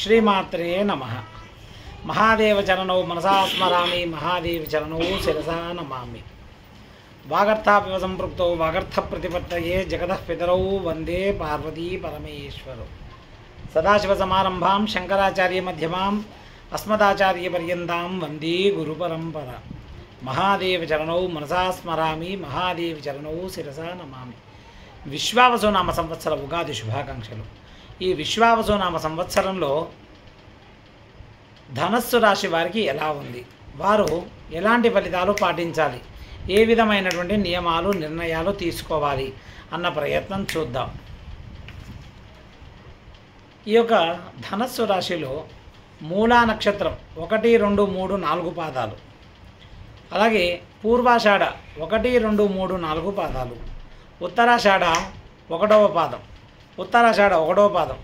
శ్రీమాత్రే నమః. మహాదేవ చరణౌ మనసా స్మరామి, మహాదేవ చరణౌ శిరసా నమామి. వాగర్థాపివ సంపృక్తౌ వాగర్థ ప్రతిపత్తయే జగతః పితరౌ వందే పార్వతీ పరమేశ్వరౌ. సదాశివసమారంభాం శంకరాచార్య మధ్యమాం అస్మదాచార్య పర్యంతాం వందే గురు పరంపర. మహాదేవ చరణౌ మనసా స్మరామి, మహాదేవ చరణౌ శిరసా నమామి. విశ్వావసునామ సంవత్సర ఉగాది శుభాకాంక్షలు. ఈ విశ్వావసునామ సంవత్సరంలో ధనస్సు రాశి వారికి ఎలా ఉంది, వారు ఎలాంటి ఫలితాలు పాటించాలి, ఏ విధమైనటువంటి నియమాలు నిర్ణయాలు తీసుకోవాలి అన్న ప్రయత్నం చూద్దాం. ఈ యొక్క ధనస్సు రాశిలో మూలా నక్షత్రం 1, 2, 3, 4 పాదాలు, అలాగే పూర్వాషాఢ 1, 2, 3, 4 పాదాలు, ఉత్తరాషాఢ 1వ పాదం, ఉత్తరాషాఢ 1వ పాదం.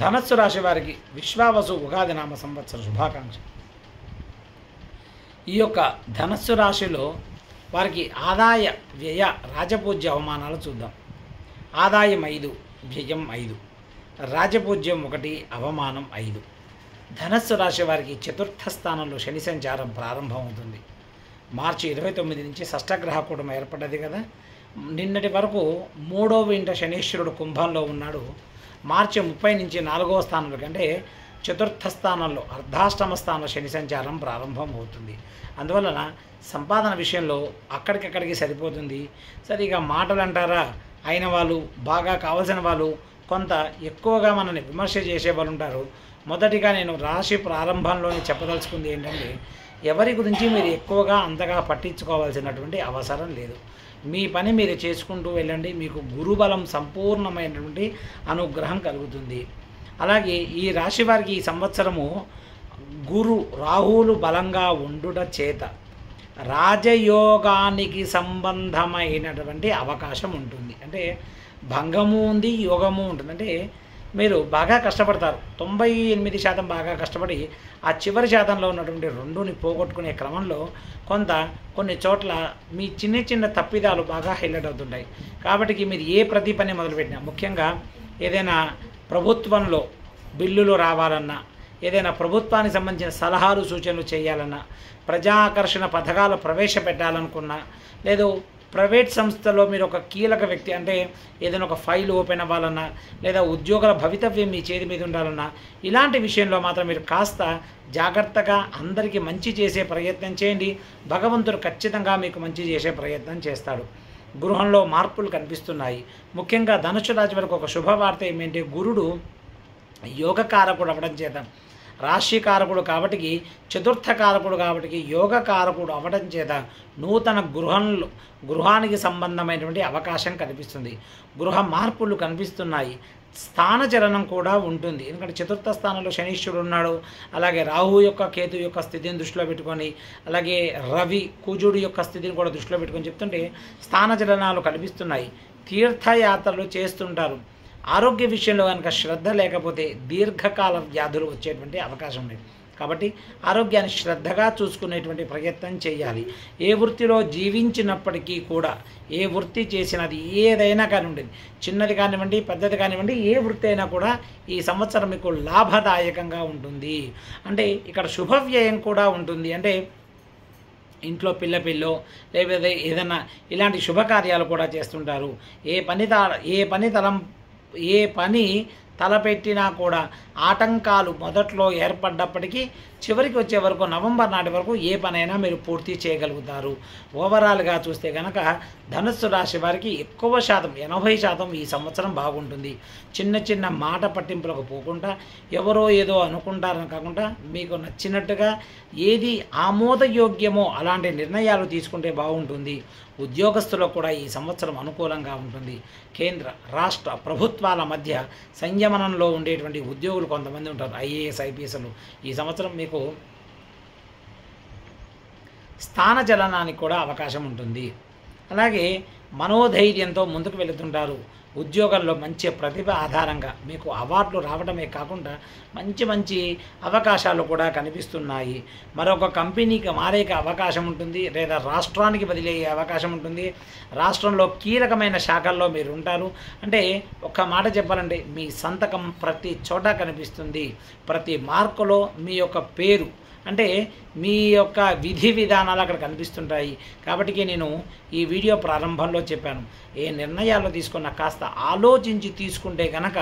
ధనస్సు రాశి వారికి విశ్వావసు ఉగాది నామ సంవత్సర శుభాకాంక్ష. ఈ యొక్క ధనస్సు రాశిలో వారికి ఆదాయ వ్యయ రాజపూజ్య అవమానాలు చూద్దాం. ఆదాయం 5, వ్యయం 5, రాజపూజ్యం 1, అవమానం 5. ధనస్సు రాశి వారికి చతుర్థ స్థానంలో శని సంచారం ప్రారంభమవుతుంది. మార్చి 29 నుంచి షష్టగ్రహ కూటమి ఏర్పడ్డది కదా. నిన్నటి వరకు 3వ ఇంట శనీశ్వరుడు కుంభంలో ఉన్నాడు. మార్చి 30 నుంచి 4వ స్థానంలో, అంటే చతుర్థ స్థానంలో అర్ధాష్టమ స్థానంలో శని సంచారం ప్రారంభం అవుతుంది. అందువలన సంపాదన విషయంలో అక్కడికక్కడికి సరిపోతుంది. సరిగా మాటలు అంటారా, అయిన వాళ్ళు, బాగా కావలసిన వాళ్ళు, కొంత ఎక్కువగా మనల్ని విమర్శ చేసే వాళ్ళు ఉంటారు. మొదటిగా నేను రాశి ప్రారంభంలోనే చెప్పదలుచుకుంది ఏంటంటే, ఎవరి గురించి మీరు ఎక్కువగా అంతగా పట్టించుకోవాల్సినటువంటి అవసరం లేదు. మీ పని మీరు చేసుకుంటూ వెళ్ళండి. మీకు గురుబలం సంపూర్ణమైనటువంటి అనుగ్రహం కలుగుతుంది. అలాగే ఈ రాశి వారికి ఈ సంవత్సరము గురు రాహువులు బలంగా ఉండుట చేత రాజయోగానికి సంబంధమైనటువంటి అవకాశం ఉంటుంది. అంటే భంగము ఉంది, యోగము ఉంటుంది. అంటే మీరు బాగా కష్టపడతారు, 98% బాగా కష్టపడి ఆ చివరి శాతంలో ఉన్నటువంటి 2ని పోగొట్టుకునే క్రమంలో కొన్ని చోట్ల మీ చిన్న చిన్న తప్పిదాలు బాగా హైలైట్ అవుతుంటాయి. కాబట్టి మీరు ఏ ప్రతి పని మొదలుపెట్టినా, ముఖ్యంగా ఏదైనా ప్రభుత్వంలో బిల్లులు రావాలన్నా, ఏదైనా ప్రభుత్వానికి సంబంధించిన సలహాలు సూచనలు చేయాలన్నా, ప్రజాకర్షణ పథకాలు ప్రవేశపెట్టాలనుకున్నా, లేదు ప్రైవేట్ సంస్థలో మీరు ఒక కీలక వ్యక్తి, అంటే ఏదైనా ఒక ఫైల్ ఓపెన్ అవ్వాలన్నా, లేదా ఉద్యోగుల భవితవ్యం మీ చేతి మీద ఉండాలన్నా, ఇలాంటి విషయంలో మాత్రం మీరు కాస్త జాగ్రత్తగా అందరికీ మంచి చేసే ప్రయత్నం చేయండి. భగవంతుడు ఖచ్చితంగా మీకు మంచి చేసే ప్రయత్నం చేస్తాడు. గృహంలో మార్పులు కనిపిస్తున్నాయి. ముఖ్యంగా ధనుసు రాశి వరకు ఒక శుభవార్త ఏమంటే, గురుడు యోగకారకుడు అవ్వడం చేత, రాశికారకుడు కాబట్టి, చతుర్థకారకుడు కాబట్టి, యోగకారకుడు అవ్వడం చేత నూతన గృహానికి సంబంధమైనటువంటి అవకాశం కనిపిస్తుంది. గృహ మార్పులు కనిపిస్తున్నాయి. స్థానచలనం కూడా ఉంటుంది. ఎందుకంటే చతుర్థ స్థానంలో శనీశ్వరుడు ఉన్నాడు. అలాగే రాహు యొక్క కేతు యొక్క స్థితిని దృష్టిలో పెట్టుకొని, అలాగే రవి కుజుడు యొక్క స్థితిని కూడా దృష్టిలో పెట్టుకొని చెప్తుంటే స్థానచలనాలు కనిపిస్తున్నాయి. తీర్థయాత్రలు చేస్తుంటారు. ఆరోగ్య విషయంలో కనుక శ్రద్ధ లేకపోతే దీర్ఘకాల వ్యాధులు వచ్చేటువంటి అవకాశం ఉంది. కాబట్టి ఆరోగ్యాన్ని శ్రద్ధగా చూసుకునేటువంటి ప్రయత్నం చేయాలి. ఏ వృత్తిలో జీవించినప్పటికీ కూడా, ఏ వృత్తి చేసినది ఏదైనా కానివ్వండి, చిన్నది కానివ్వండి, పెద్దది కానివ్వండి, ఏ వృత్తి అయినా కూడా ఈ సంవత్సరం మీకు లాభదాయకంగా ఉంటుంది. అంటే ఇక్కడ శుభవ్యయం కూడా ఉంటుంది. అంటే ఇంట్లో పిల్లో లేకపోతే ఏదైనా ఇలాంటి శుభకార్యాలు కూడా చేస్తుంటారు. ఏ పని తలపెట్టినా కూడా ఆటంకాలు మొదట్లో ఏర్పడ్డప్పటికీ చివరికి వచ్చే వరకు, నవంబర్ నాటి వరకు ఏ పనైనా మీరు పూర్తి చేయగలుగుతారు. ఓవరాల్గా చూస్తే కనుక ధనుస్సు రాశి వారికి ఎక్కువ శాతం 80% ఈ సంవత్సరం బాగుంటుంది. చిన్న చిన్న మాట పట్టింపులకు పోకుండా, ఎవరో ఏదో అనుకుంటారని కాకుండా, మీకు నచ్చినట్టుగా ఏది ఆమోదయోగ్యమో అలాంటి నిర్ణయాలు తీసుకుంటే బాగుంటుంది. ఉద్యోగస్తులకు కూడా ఈ సంవత్సరం అనుకూలంగా ఉంటుంది. కేంద్ర రాష్ట్ర ప్రభుత్వాల మధ్య సంయమనంలో ఉండేటువంటి ఉద్యోగులు కొంతమంది ఉంటారు, ఐఏఎస్ ఐపీఎస్లు. ఈ సంవత్సరం మీకు స్థానచలనానికి కూడా అవకాశం ఉంటుంది. అలాగే మనోధైర్యంతో ముందుకు వెళుతుంటారు. ఉద్యోగంలో మంచి ప్రతిభ ఆధారంగా మీకు అవార్డులు రావడమే కాకుండా మంచి మంచి అవకాశాలు కూడా కనిపిస్తున్నాయి. మరొక కంపెనీకి మారే అవకాశం ఉంటుంది, లేదా రాష్ట్రానికి బదిలీ అయ్యే అవకాశం ఉంటుంది. రాష్ట్రంలో కీలకమైన శాఖల్లో మీరు ఉంటారు. అంటే ఒక్క మాట చెప్పాలంటే మీ సంతకం ప్రతి చోట కనిపిస్తుంది. ప్రతి మార్కులో మీ యొక్క పేరు అంటే మీ యొక్క విధి విధానాలు అక్కడ కనిపిస్తుంటాయి. కాబట్టి నేను ఈ వీడియో ప్రారంభంలో చెప్పాను, ఏ నిర్ణయాలు తీసుకున్నా కాస్త ఆలోచించి తీసుకుంటే కనుక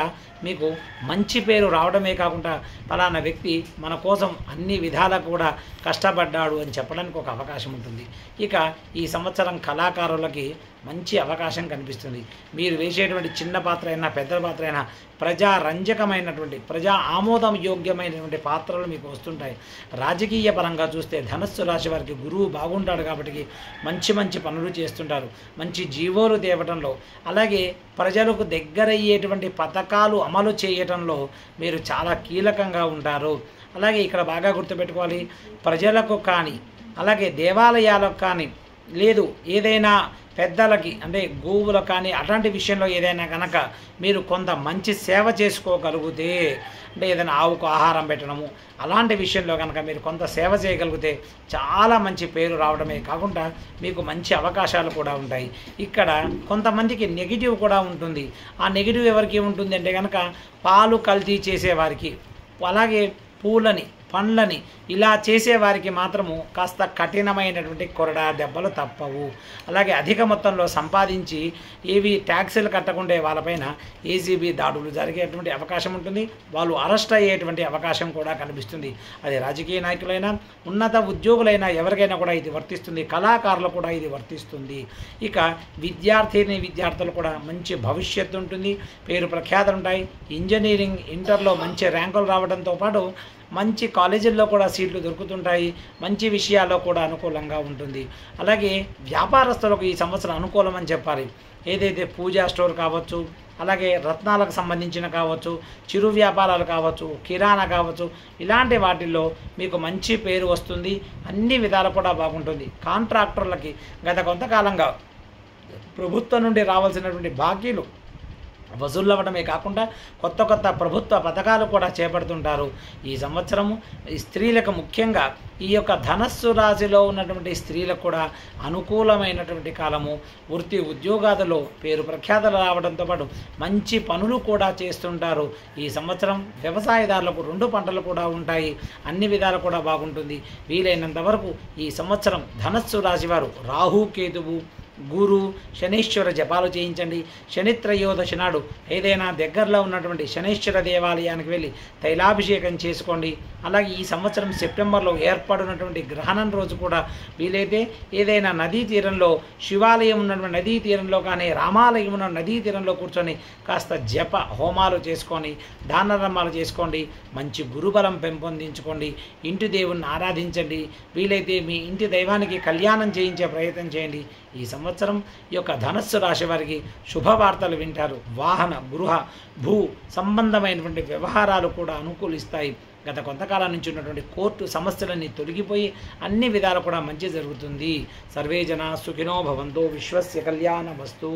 మీకు మంచి పేరు రావడమే కాకుండా ఫలానా వ్యక్తి మన కోసం అన్ని విధాలా కూడా కష్టపడ్డాడు అని చెప్పడానికి ఒక అవకాశం ఉంటుంది. ఇక ఈ సంవత్సరం కళాకారులకి మంచి అవకాశం కనిపిస్తుంది. మీరు వేసేటువంటి చిన్న పాత్ర అయినా పెద్ద పాత్ర అయినా ప్రజారంజకమైనటువంటి ప్రజా ఆమోదం యోగ్యమైనటువంటి పాత్రలు మీకు వస్తుంటాయి. రాజకీయ పరంగా చూస్తే ధనస్సు రాశి వారికి గురువు బాగుంటాడు కాబట్టి మంచి మంచి పనులు చేస్తుంటారు. మంచి జీవోలు తేవటంలో, అలాగే ప్రజలకు దగ్గరయ్యేటువంటి పథకాలు అమలు చేయటంలో మీరు చాలా కీలకంగా ఉంటారు. అలాగే ఇక్కడ బాగా గుర్తుపెట్టుకోవాలి, ప్రజలకు కానీ అలాగే దేవాలయాలకు కానీ లేదు ఏదైనా పెద్దలకి అంటే గోవులకు కానీ అట్లాంటి విషయంలో ఏదైనా కనుక మీరు కొంత మంచి సేవ చేసుకోగలిగితే, అంటే ఏదైనా ఆవుకు ఆహారం పెట్టడము అలాంటి విషయంలో కనుక మీరు కొంత సేవ చేయగలిగితే చాలా మంచి పేరు రావడమే కాకుండా మీకు మంచి అవకాశాలు కూడా ఉంటాయి. ఇక్కడ కొంతమందికి నెగిటివ్ కూడా ఉంటుంది. ఆ నెగిటివ్ ఎవరికి ఉంటుంది అంటే కనుక పాలు కల్తీ చేసేవారికి, అలాగే పూలని పండ్లని ఇలా చేసేవారికి మాత్రము కాస్త కఠినమైనటువంటి కొరడా దెబ్బలు తప్పవు. అలాగే అధిక మొత్తంలో సంపాదించి ఏవి ట్యాక్సులు కట్టకుండే వాళ్ళపైన ఏసీబీ దాడులు జరిగేటువంటి అవకాశం ఉంటుంది. వాళ్ళు అరెస్ట్ అయ్యేటువంటి అవకాశం కూడా కనిపిస్తుంది. అది రాజకీయ నాయకులైనా ఉన్నత ఉద్యోగులైనా ఎవరికైనా కూడా ఇది వర్తిస్తుంది. కళాకారులు కూడా ఇది వర్తిస్తుంది. ఇక విద్యార్థులు కూడా మంచి భవిష్యత్తు ఉంటుంది, పేరు ప్రఖ్యాతులు ఉంటాయి. ఇంజనీరింగ్ ఇంటర్లో మంచి ర్యాంకులు రావడంతో పాటు మంచి కాలేజీల్లో కూడా సీట్లు దొరుకుతుంటాయి. మంచి విషయాల్లో కూడా అనుకూలంగా ఉంటుంది. అలాగే వ్యాపారస్తులకు ఈ సంవత్సరం అనుకూలం అని చెప్పాలి. ఏదైతే పూజా స్టోర్ కావచ్చు, అలాగే రత్నాలకు సంబంధించిన కావచ్చు, చిరు వ్యాపారాలు కావచ్చు, కిరాణా కావచ్చు, ఇలాంటి వాటిల్లో మీకు మంచి పేరు వస్తుంది. అన్ని విధాలు కూడా బాగుంటుంది. కాంట్రాక్టర్లకి గత కొంతకాలంగా ప్రభుత్వం నుండి రావాల్సినటువంటి బాకీలు వసూలవ్వడమే కాకుండా కొత్త కొత్త ప్రభుత్వ పథకాలు కూడా చేపడుతుంటారు. ఈ సంవత్సరము ఈ స్త్రీలకు ముఖ్యంగా ఈ యొక్క ధనస్సు రాశిలో ఉన్నటువంటి స్త్రీలకు కూడా అనుకూలమైనటువంటి కాలము. వృత్తి ఉద్యోగాలలో పేరు ప్రఖ్యాతలు రావడంతో పాటు మంచి పనులు కూడా చేస్తుంటారు. ఈ సంవత్సరం వ్యవసాయదారులకు 2 పంటలు కూడా ఉంటాయి. అన్ని విధాలు కూడా బాగుంటుంది. వీలైనంత వరకు ఈ సంవత్సరం ధనస్సు రాశి వారు రాహుకేతువు, గురు, శనీశ్వర జపాలు చేయించండి. శనిత్రయోదశి నాడు ఏదైనా దగ్గరలో ఉన్నటువంటి శనీశ్వర దేవాలయానికి వెళ్ళి తైలాభిషేకం చేసుకోండి. అలాగే ఈ సంవత్సరం సెప్టెంబర్లో ఏర్పడినటువంటి గ్రహణం రోజు కూడా వీలైతే ఏదైనా నదీ తీరంలో, శివాలయం ఉన్నటువంటి నదీ తీరంలో కానీ రామాలయం ఉన్న నదీ తీరంలో కూర్చొని కాస్త జప హోమాలు చేసుకొని దానధర్మాలు చేసుకోండి. మంచి గురుబలం పెంపొందించుకోండి. ఇంటి దేవుణ్ణి ఆరాధించండి. వీలైతే మీ ఇంటి దైవానికి కళ్యాణం చేయించే ప్రయత్నం చేయండి. ఈ సంవత్సరం ఈ యొక్క ధనస్సు రాశి వారికి శుభవార్తలు వింటారు. వాహన, గృహ, భూ సంబంధమైనటువంటి వ్యవహారాలు కూడా అనుకూలిస్తాయి. గత కొంతకాలం నుంచి ఉన్నటువంటి కోర్టు సమస్యలన్నీ తొలగిపోయి అన్ని విధాలు కూడా మంచి జరుగుతుంది. సర్వే జనా సుఖినో భవంతు. విశ్వస్య కళ్యాణమస్తు.